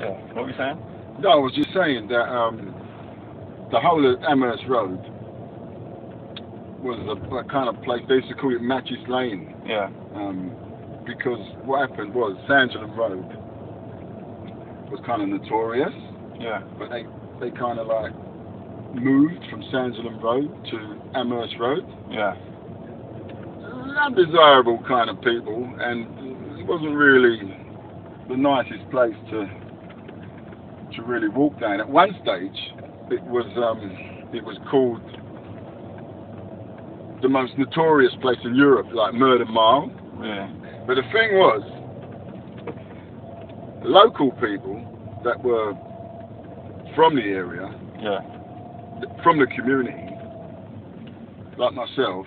Yeah. What were you saying? No, I was just saying that the whole of Amherst Road was a kind of place. They used to call it Matches Lane, Yeah. because what happened was Sandringham Road was kind of notorious, Yeah. but they kind of like moved from Sandringham Road to Amherst Road. Yeah. Undesirable kind of people, and it wasn't really the nicest place to really walk down. At one stage, it was called the most notorious place in Europe, like Murder Mile. Really? But the thing was, local people that were from the area, Yeah. from the community, like myself,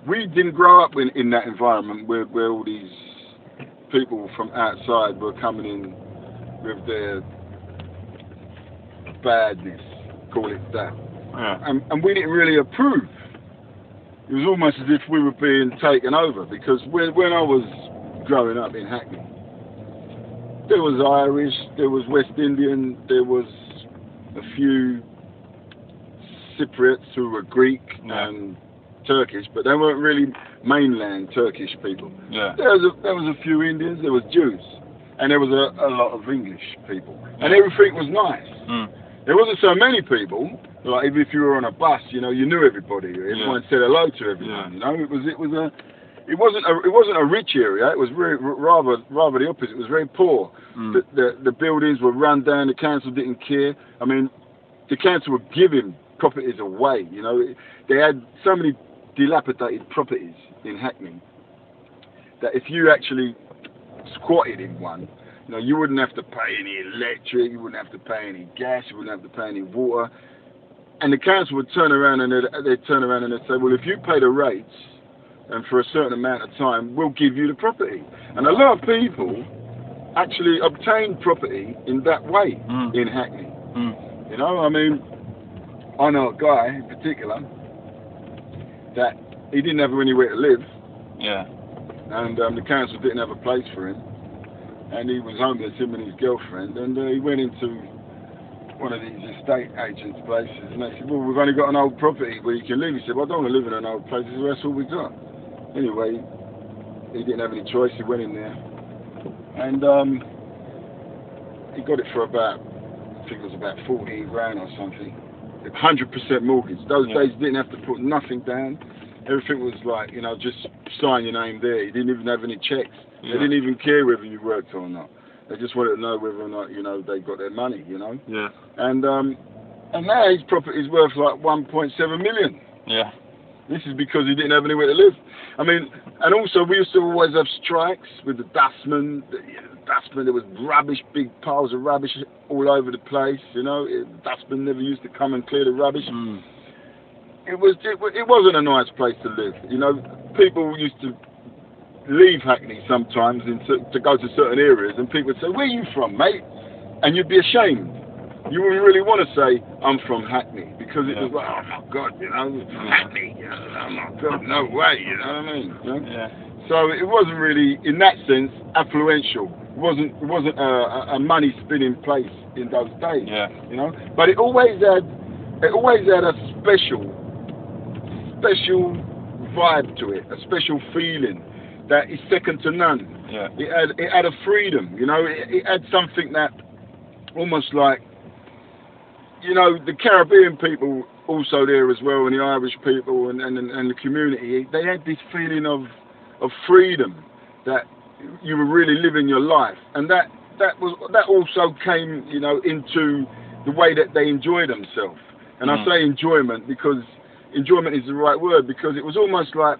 we didn't grow up in that environment where all these people from outside were coming in with their badness, call it that. Yeah. And we didn't really approve. It was almost as if we were being taken over, because when I was growing up in Hackney, there was Irish, there was West Indian, there was a few Cypriots who were Greek and Turkish, but they weren't really mainland Turkish people. Yeah. There was a few Indians, there was Jews, and there was a lot of English people, and everything was nice. Mm. There wasn't so many people. Like if you were on a bus, you knew everybody. Everyone said hello to everyone. It wasn't a rich area. It was rather the opposite. It was very poor. Mm. The buildings were run down. The council didn't care. I mean, the council were giving properties away. They had so many dilapidated properties in Hackney that if you actually squatted in one, you wouldn't have to pay any electric, you wouldn't have to pay any gas, you wouldn't have to pay any water. And the council would turn around and they'd say, well, if you pay the rates and for a certain amount of time, we'll give you the property. And a lot of people actually obtained property in that way in Hackney. Mm. I mean, I know a guy in particular that he didn't have anywhere to live. Yeah. And the council didn't have a place for him. And he was homeless, him and his girlfriend, and he went into one of these estate agents' places, and they said, well, we've only got an old property where you can live. He said, well, I don't want to live in an old place. He said, well, that's all we got. Anyway, he didn't have any choice. He went in there, and he got it for about, I think it was about 14 grand or something. 100% mortgage. Those days you didn't have to put nothing down. Everything was like, just sign your name there. You didn't even have any checks. Yeah. They didn't even care whether you worked or not. They just wanted to know whether or not, they got their money, Yeah. And now his property is worth like 1.7 million. Yeah. This is because he didn't have anywhere to live. I mean, and also we used to always have strikes with the dustmen. There was rubbish, big piles of rubbish all over the place, The dustmen never used to come and clear the rubbish. Mm. It wasn't a nice place to live. People used to leave Hackney sometimes to go to certain areas, and people would say, where are you from, mate? And you'd be ashamed. You wouldn't really want to say, I'm from Hackney, because it was like, oh my God, Hackney, oh my God, no way, you know what I mean? Yeah. So it wasn't really, in that sense, affluential. It wasn't a money spinning place in those days. Yeah. But it always had a special vibe to it, a special feeling that is second to none. Yeah. It had a freedom, it had something that almost like, the Caribbean people also there as well, and the Irish people and the community, they had this feeling of freedom, that you were really living your life, and that also came, into the way that they enjoy themselves. And I say enjoyment because enjoyment is the right word, because it was almost like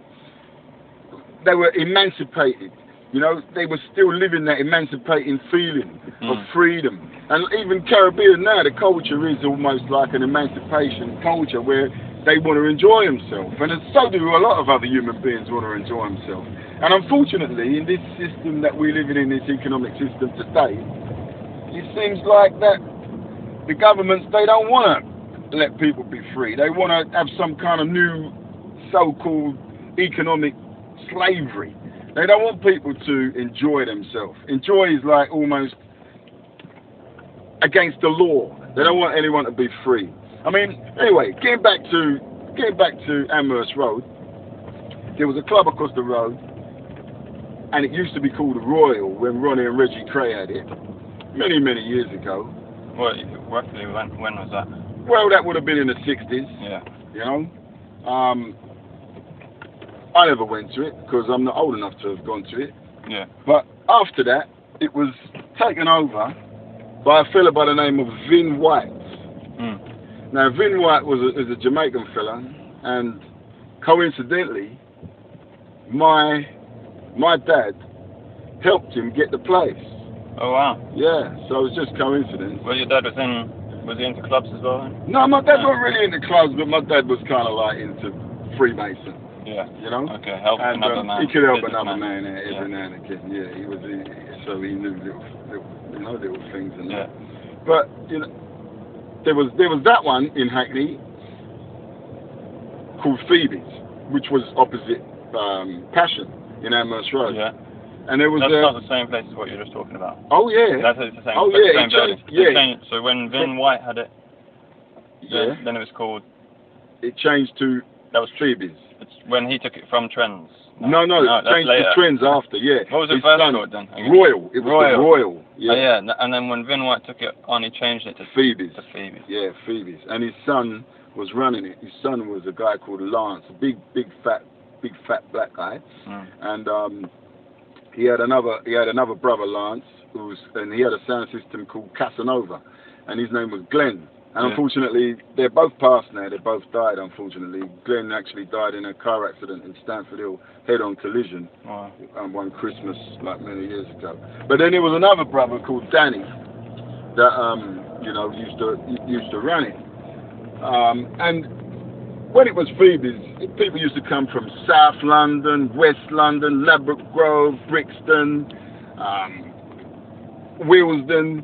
they were emancipated. They were still living that emancipating feeling of freedom. And even Caribbean now, the culture is almost like an emancipation culture where they want to enjoy themselves. And so do a lot of other human beings want to enjoy themselves. And unfortunately, in this system that we live in this economic system today, it seems like that the governments, they don't want to let people be free. They want to have some kind of new so-called economic slavery. They don't want people to enjoy themselves. Enjoy is like almost against the law. They don't want anyone to be free. I mean, anyway, getting back to Amherst Road, there was a club across the road, and it used to be called the Royal when Ronnie and Reggie Cray had it, many, many years ago. Well, roughly when was that? Well, that would have been in the 60s. Yeah. You know? I never went to it because I'm not old enough to have gone to it. Yeah. But after that, it was taken over by a fella by the name of Vin White. Mm. Now, Vin White is a Jamaican fella, and coincidentally, my dad helped him get the place. Oh wow. Yeah, so it was just coincidence. Well, your dad was he into clubs as well then? No, my dad wasn't really into clubs, but my dad was kind of like into Freemason. Yeah. You know? Okay, help another man. He could help another man. man every now and again. Yeah, so he knew little things and that. But you know, there was that one in Hackney called Phoebe's, which was opposite Passion in Amherst Road. Yeah. And there was that's not the same place as what you're just talking about. Oh yeah. That's the same. Oh the yeah. same building. Yeah. So when Vin White had it, then it was called. It changed to. That was Phoebe's. It's when he took it from Trends. No, it changed to Trends after. Yeah. What was it first called then? Royal. It was Royal. Yeah. Oh, yeah. And then when Vin White took it on, he changed it to Phoebe's. Yeah, Phoebe's. And his son was running it. His son was a guy called Lance, a big fat black guy, and he had another brother Lance, and he had a sound system called Casanova, and his name was Glenn. And unfortunately, they're both passed now. They both died, unfortunately. Glenn actually died in a car accident in Stamford Hill, head-on collision, one Christmas, like many years ago. But then there was another brother called Danny that used to run it. And when it was Phoebe's, people used to come from South London, West London, Ladbroke Grove, Brixton, Willesden,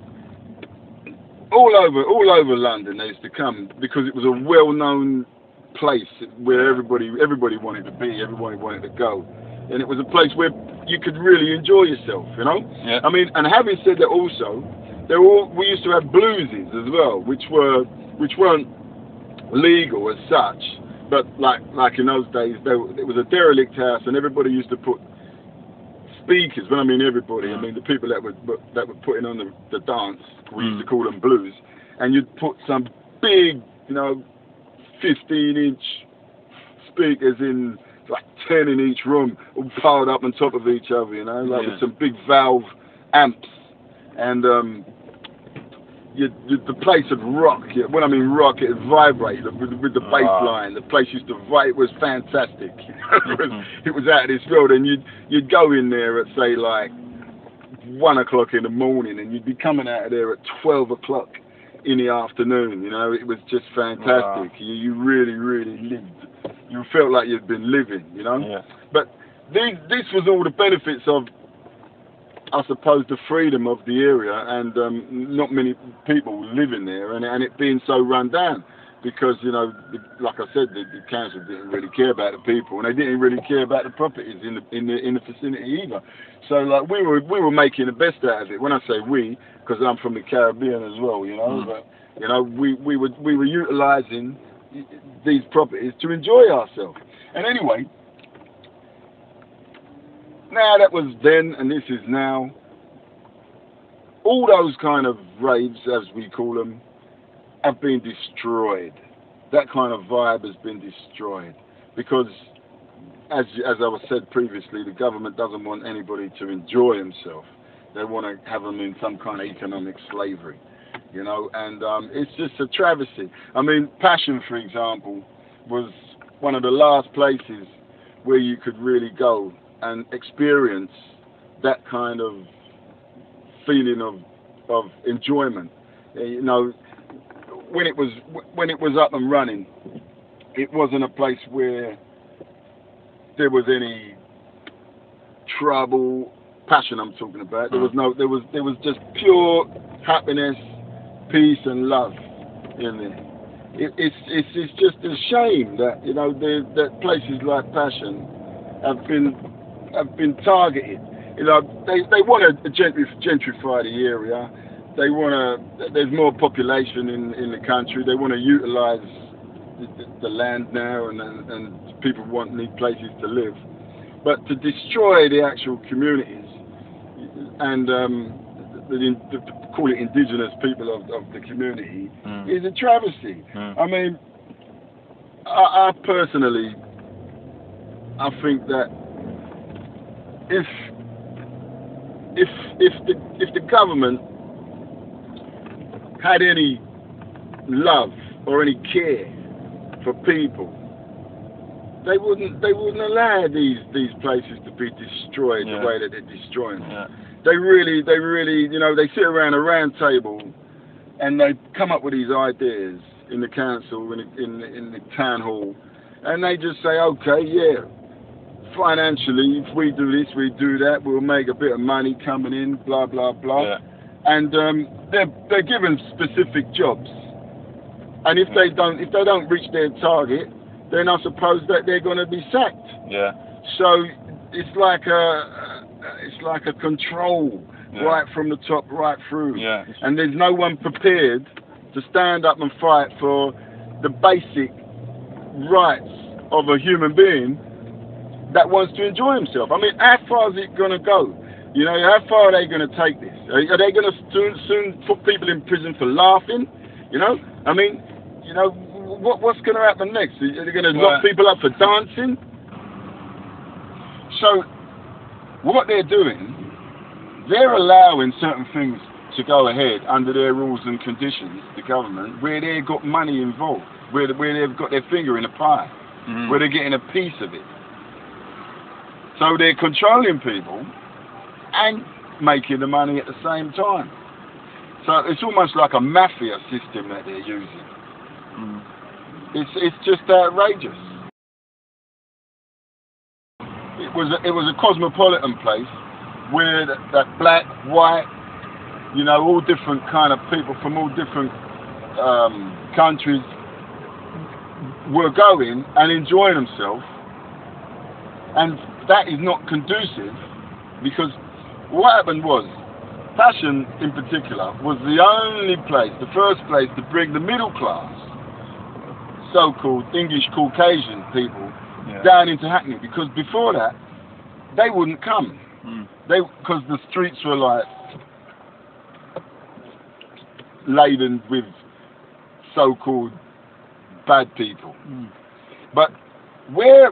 all over London. They used to come because it was a well-known place where everybody wanted to be, everybody wanted to go, and it was a place where you could really enjoy yourself, you know. Yeah. I mean, and having said that, also, we used to have bluesies as well, which weren't legal as such, but like in those days, it was a derelict house, and everybody used to put speakers. When I mean everybody, I mean the people that were putting on the dance. We used to call them blues, and you'd put some big, 15-inch speakers in, like 10 in each room, all piled up on top of each other, with some big valve amps, and the place would rock. When I mean rock, it would vibrate with the bass line. The place used to vibrate. It was fantastic. It was out of this world, and you'd go in there at say like 1 o'clock in the morning, and you'd be coming out of there at 12 o'clock in the afternoon. It was just fantastic. You really, really lived. You felt like you'd been living. Yeah. But this was all the benefits of, I suppose, the freedom of the area, and not many people living there, and it being so run down, because like I said, the council didn't really care about the people, and they didn't really care about the properties in the vicinity either. So like we were making the best out of it. When I say we, because I'm from the Caribbean as well, but we were utilising these properties to enjoy ourselves. And anyway. Now that was then, and this is now. All those kind of raves, as we call them, have been destroyed. That kind of vibe has been destroyed because, as I was said previously, the government doesn't want anybody to enjoy himself. They want to have them in some kind of economic slavery, and it's just a travesty. I mean, Passion, for example, was one of the last places where you could really go and experience that kind of feeling of enjoyment. When it was up and running, it wasn't a place where there was any trouble. Passion, I'm talking about. There was just pure happiness, peace, and love in there. It's just a shame that that places like Passion have been targeted. They want to gentrify the area. they want to. There's more population in the country. They want to utilise the land now, and people need places to live. But to destroy the actual communities and call it indigenous people of the community is a travesty. I mean, I personally, I think that if the government had any love or any care for people, they wouldn't allow these places to be destroyed the way that they're destroying them. They really, you know, they sit around a round table and they come up with these ideas in the council, in the town hall, and they just say, okay, yeah, financially, if we do this, we do that, we'll make a bit of money coming in, blah blah blah, and they're given specific jobs, and if they don't reach their target, then I suppose that they're going to be sacked. So it's like a control right from the top right through, and there's no one prepared to stand up and fight for the basic rights of a human being that wants to enjoy himself. I mean, how far is it going to go? You know, how far are they going to take this? Are they going to soon put people in prison for laughing? You know, I mean, you know, what's going to happen next? Are they going to lock people up for dancing? So, what they're doing, they're allowing certain things to go ahead under their rules and conditions, the government, where they've got money involved, where they've got their finger in the pie, where they're getting a piece of it. So they're controlling people and making the money at the same time. So it's almost like a mafia system that they're using. It's just outrageous. It was a cosmopolitan place where that black, white, you know, all different kind of people from all different countries were going and enjoying themselves, and that is not conducive, because what happened was, Passion in particular was the only place, the first place to bring the middle class, so-called English Caucasian people, down into Hackney, because before that they wouldn't come. Because the streets were like laden with so-called bad people. But where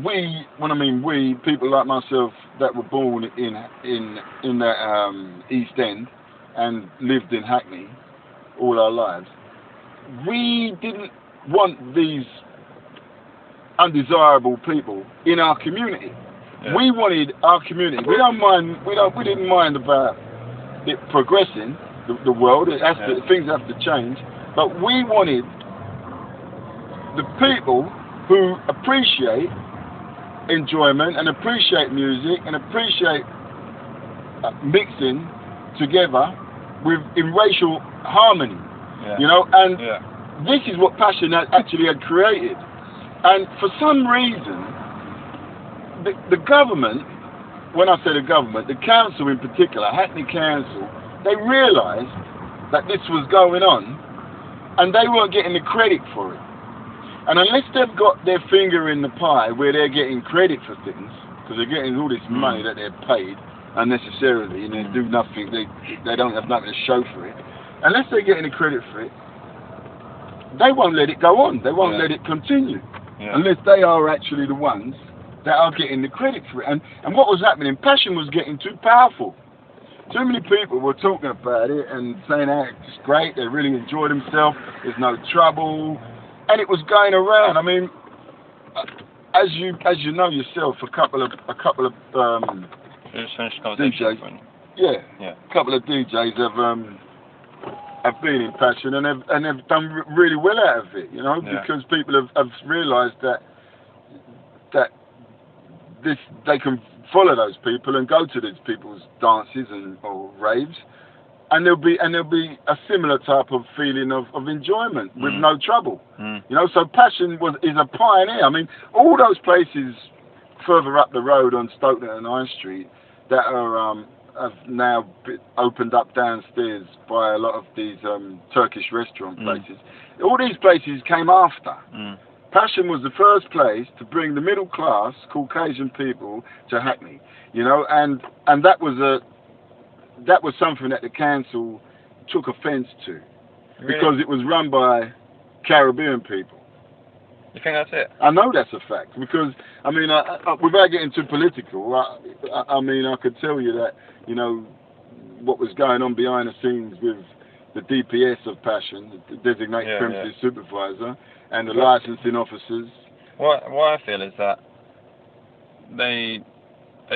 we, when I mean we, people like myself that were born in the East End and lived in Hackney all our lives, we didn't want these undesirable people in our community. We wanted our community. We didn't mind about it progressing, the world. Things have to change, but we wanted the people who appreciate enjoyment and appreciate music and appreciate mixing together in racial harmony. You know, and this is what Passion actually had created. And for some reason, the government, when I say the government, the council in particular, Hackney Council, they realised that this was going on and they weren't getting the credit for it. And unless they've got their finger in the pie where they're getting credit for things, because they're getting all this money that they're paid unnecessarily and they do nothing, they don't have nothing to show for it, unless they're getting the credit for it, they won't let it go on, they won't let it continue, unless they are actually the ones that are getting the credit for it. And what was happening, Passion was getting too powerful. Too many people were talking about it and saying how it's great, they really enjoy themselves, there's no trouble, and it was going around. I mean, as you know yourself, a couple of DJs, a couple of DJs have been in Passion and have done really well out of it, you know, because people have realised that they can follow those people and go to these people's dances or raves, and there'll be a similar type of feeling of enjoyment with no trouble. You know, so Passion is a pioneer. I mean, all those places further up the road on Stoke and High Street that are have now opened up downstairs by a lot of these Turkish restaurant places. All these places came after. Passion was the first place to bring the middle class Caucasian people to Hackney, you know, and that was something that the council took offence to, because it was run by Caribbean people. You think that's it? I know that's a fact, because I mean, without getting too political, I mean, I could tell you that, you know, what was going on behind the scenes with the DPS of Passion, the designated premises supervisor, and the licensing officers. What I feel is that they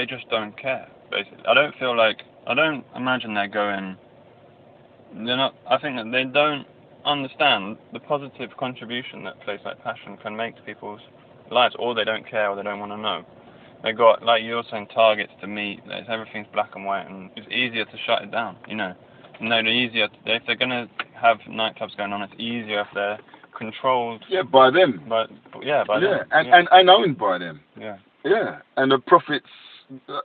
just don't care. Basically, I don't imagine they're going. They're not. I think that they don't understand the positive contribution that a place like Passion can make to people's lives, or they don't care, or they don't want to know. They got, like you're saying, targets to meet. Everything's black and white, and it's easier to shut it down. You know, if they're gonna have nightclubs going on, it's easier if they're controlled. Yeah, by them. By them. And owned by them. Yeah. Yeah, and the profits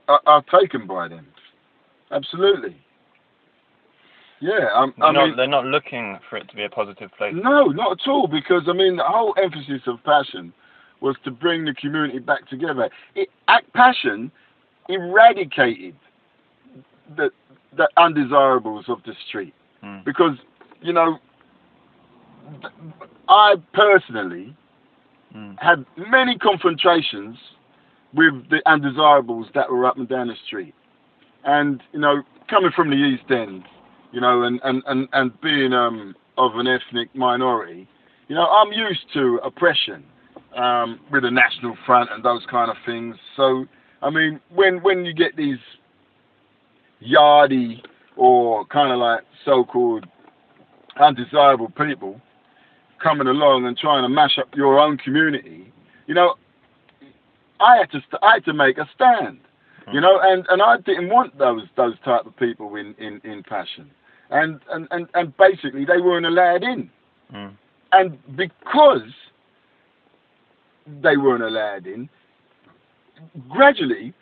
are taken by them. Absolutely. Yeah, they're not looking for it to be a positive place. No, not at all, because I mean the whole emphasis of Passion was to bring the community back together. Passion eradicated the undesirables of the street, because, you know, I personally had many confrontations with the undesirables that were up and down the street, and, you know, coming from the East End, you know, and being of an ethnic minority, you know, I'm used to oppression with the National Front and those kind of things. So, I mean, when you get these yardie or kind of like so-called undesirable people coming along and trying to mash up your own community, you know, I had to make a stand. You know, and I didn't want those type of people in Passion, and basically they weren't allowed in, and because they weren't allowed in, gradually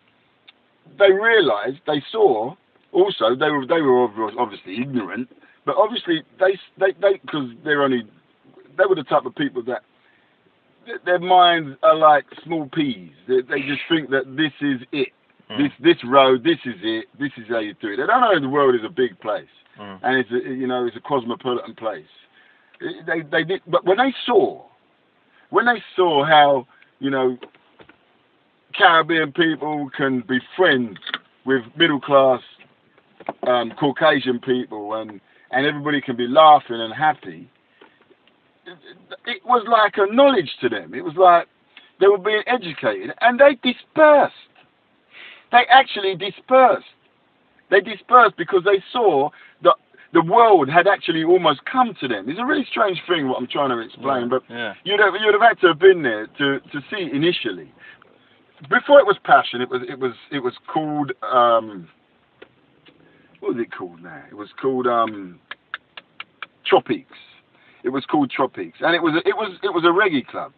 they realised, they saw also they were obviously ignorant, but obviously they because they were the type of people that their minds are like small peas. They just think that this is it. This road, this is it. This is how you do it. They don't know the world is a big place, and it's a cosmopolitan place. They did, but when they saw how, you know, Caribbean people can be friends with middle class Caucasian people, and everybody can be laughing and happy, it was like a knowledge to them. It was like they were being educated, and they dispersed. They actually dispersed. They dispersed because they saw that the world had actually almost come to them. It's a really strange thing what I'm trying to explain, but you'd have had to have been there to see it initially. Before it was Passion, it was called what was it called now? It was called Tropiques. It was called Tropiques, and it was a reggae club.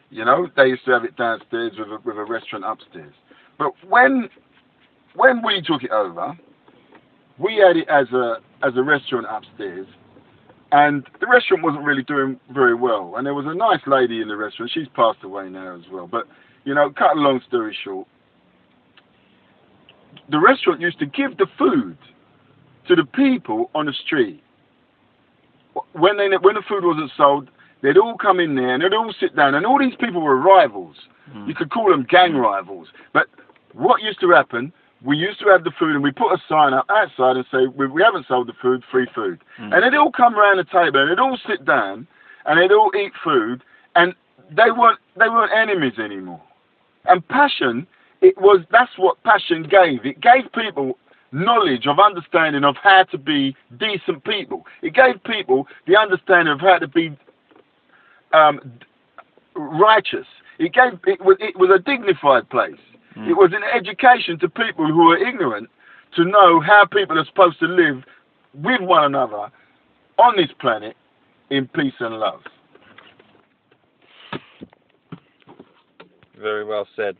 You know, they used to have it downstairs with a restaurant upstairs. But when we took it over, we had it as a restaurant upstairs, and the restaurant wasn't really doing very well. And there was a nice lady in the restaurant. She's passed away now as well. But, you know, cut a long story short, the restaurant used to give the food to the people on the street. When the food wasn't sold, they'd all come in there and they'd all sit down, and all these people were rivals. You could call them gang rivals. But what used to happen, we used to have the food and we put a sign up outside and say, we haven't sold the food, free food. And they'd all come around the table and they'd all sit down and they'd all eat food, and they weren't enemies anymore. And Passion, that's what Passion gave. It gave people knowledge of understanding of how to be decent people. It gave people the understanding of how to be righteous. It was a dignified place. It was an education to people who are ignorant to know how people are supposed to live with one another on this planet in peace and love. Very well said.